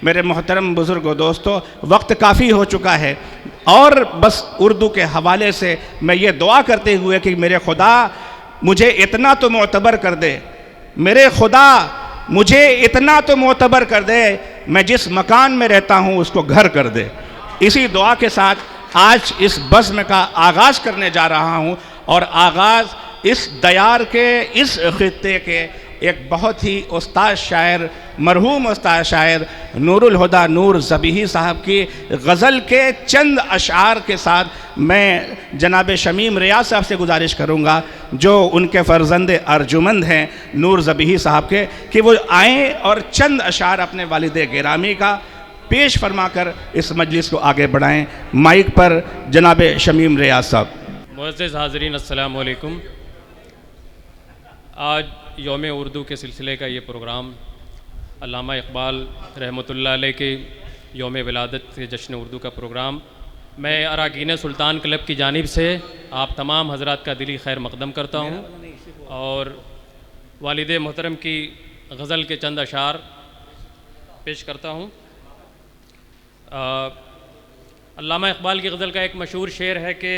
मेरे मोहतरम बुज़ुर्गों दोस्तों, वक्त काफ़ी हो चुका है और बस उर्दू के हवाले से मैं ये दुआ करते हुए कि मेरे खुदा मुझे इतना तो मोतबर कर दे, मेरे खुदा मुझे इतना तो मोतबर कर दे, मैं जिस मकान में रहता हूँ उसको घर कर दे। इसी दुआ के साथ आज इस बज़्म का आगाज़ करने जा रहा हूँ और आगाज़ इस दयार के, इस खित्ते के एक बहुत ही उस्ताद शायर, मरहूम उस्ताद शायर नूरुल हुदा नूर ज़बीही साहब की गज़ल के चंद अशार के साथ मैं जनाब शमीम रियाज साहब से गुजारिश करूँगा, जो उनके फ़र्जंद अर्जुमंद हैं नूर ज़बीही साहब के, कि वो आएँ और चंद अशार अपने वालिद गिरामी का पेश फरमाकर इस मजलिस को आगे बढ़ाएँ। माइक पर जनाब शमीम रियाज साहब। मुअज़्ज़िज़ हाज़रीन, अस्सलामु अलैकुम। आज यौम उर्दू के सिलसिले का ये प्रोग्राम अल्लामा इक़बाल रहमतुल्लाह अलैह के यौम विलादत के जश्न उर्दू का प्रोग्राम मैं अराकीन सुल्तान क्लब की जानिब से आप तमाम हज़रात का दिली खैर मक़दम करता हूँ और वालिद मोहतरम की गज़ल के चंद अशार पेश करता हूँ। अल्लामा इक़बाल की गज़ल का एक मशहूर शेर है कि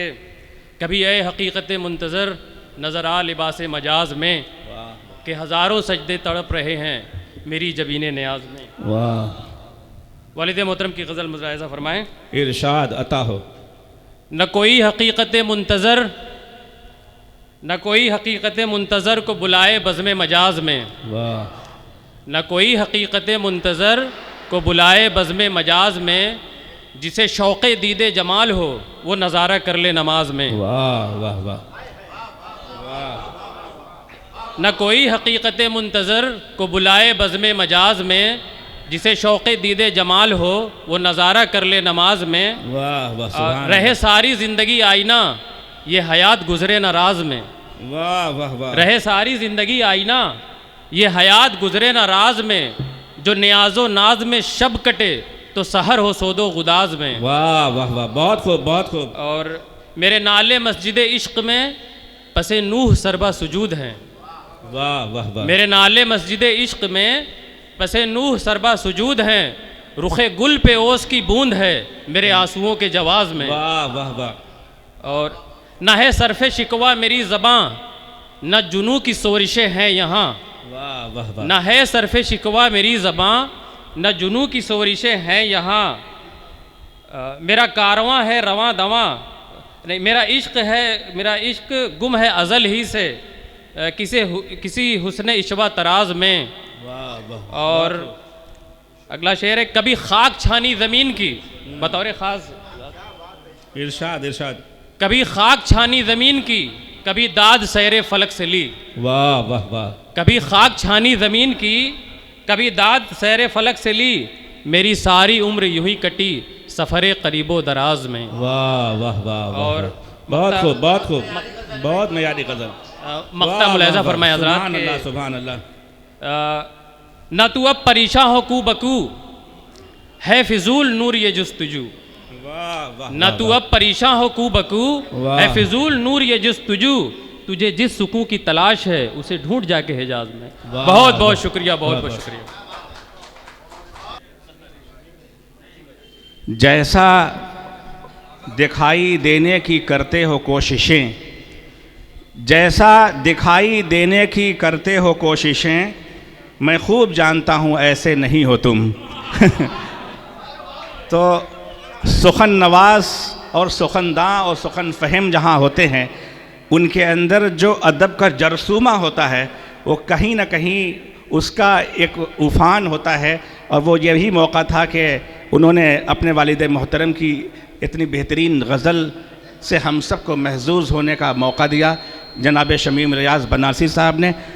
कभी ए हकीकत मुंतज़र नज़र आ लिबास मजाज में, कि हज़ारों सजदे तड़प रहे हैं मेरी जबीने न्याज में। वाह। वालिद मोहतरम की गज़ल मुलाहिज़ा फरमाएँ। इरशाद अता हो। न कोई हकीकत मुंतज़र, न कोई हकीकत मुंतज़र को बुलाए बज़्म मजाज में। वाह। न कोई हकीकत मुंतज़र को बुलाए बज़्म मजाज में, जिसे शौक़े दीदे जमाल हो वो नज़ारा कर ले नमाज में। वाह वाह वाह। न कोई हकीकत मुंतज़र को बुलाए बज़्म मजाज में, जिसे शौक़े दीदे जमाल हो वो नज़ारा कर ले नमाज में। वाह वाह। रहे सारी ज़िंदगी आईना ये हयात गुज़रे न राज में। वाह वाह वाह। रहे सारी ज़िंदगी आईना ये हयात गुज़रे न राज में, जो न्याज़ो नाज में शब कटे तो सहर हो सोदो गुदाज में। वाह वाह वाह। बहुत खूब बहुत खूब। और मेरे नाले मस्जिद इश्क़ में पसे नूह सरबा सुजूद हैं। वाह वाह वाह। मेरे नाले मस्जिद इश्क़ में पसे नूह सरबा सुजूद हैं, रुखे गुल पे ओस की बूंद है मेरे आंसुओं के जवाज़ में। वाह वाह वाह। और न है सरफ़े शिकवा मेरी ज़बां, न जुनू की सोरिशें हैं यहाँ। वाह वाह वाह। न है सरफ़े शिकवा मेरी ज़बां, न जुनू की सोरिशें हैं यहाँ। मेरा कारवां है रवां दवां, नहीं मेरा इश्क़ है, मेरा इश्क़ गुम है अज़ल ही से किसी हुस्न इशवा तराज में। वाह वाह। और अगला शेर है, कभी खाक छानी ज़मीन की, बतौर ख़ास इरशाद इरशाद। कभी खाक छानी ज़मीन की, कभी दाद सैरे फ़लक से ली। वाह वाह वाह। कभी खाक छानी ज़मीन की, कभी दाद सैरे फ़लक से ली, मेरी सारी उम्र यूं ही कटी सफ़रे करीबो दराज में। वाह वाह वाह। और बहुत खूब बहुत खूब, बहुत मयारी गज़ल। मक्ता मुलाहिज़ा फरमाए हज़रात सुभान अल्लाह सुभान अल्लाह। न तू अब परेशान हो कू बकू है फिजूल नूर ये जुस्तुजू। वाह वाह। न तू अब परेशान हो कू बकू है फिजूल नूर ये जुस्तुजू, तुझे जिस सुकून की तलाश है उसे ढूंढ जाके हिजाज में। बहुत बहुत शुक्रिया, बहुत बहुत शुक्रिया। जैसा दिखाई देने की करते हो कोशिशें, जैसा दिखाई देने की करते हो कोशिशें, मैं खूब जानता हूँ ऐसे नहीं हो तुम। तो सुखन नवाज़ और सुखनदां और सुखन फ़हम जहाँ होते हैं, उनके अंदर जो अदब का जरसूमा होता है वो कहीं ना कहीं उसका एक उफ़ान होता है। और वो यही मौका था कि उन्होंने अपने वालिद मोहतरम की इतनी बेहतरीन गज़ल से हम सब को महजूज़ होने का मौका दिया। जनाब शमीम रियाज़ बनारसी साहब ने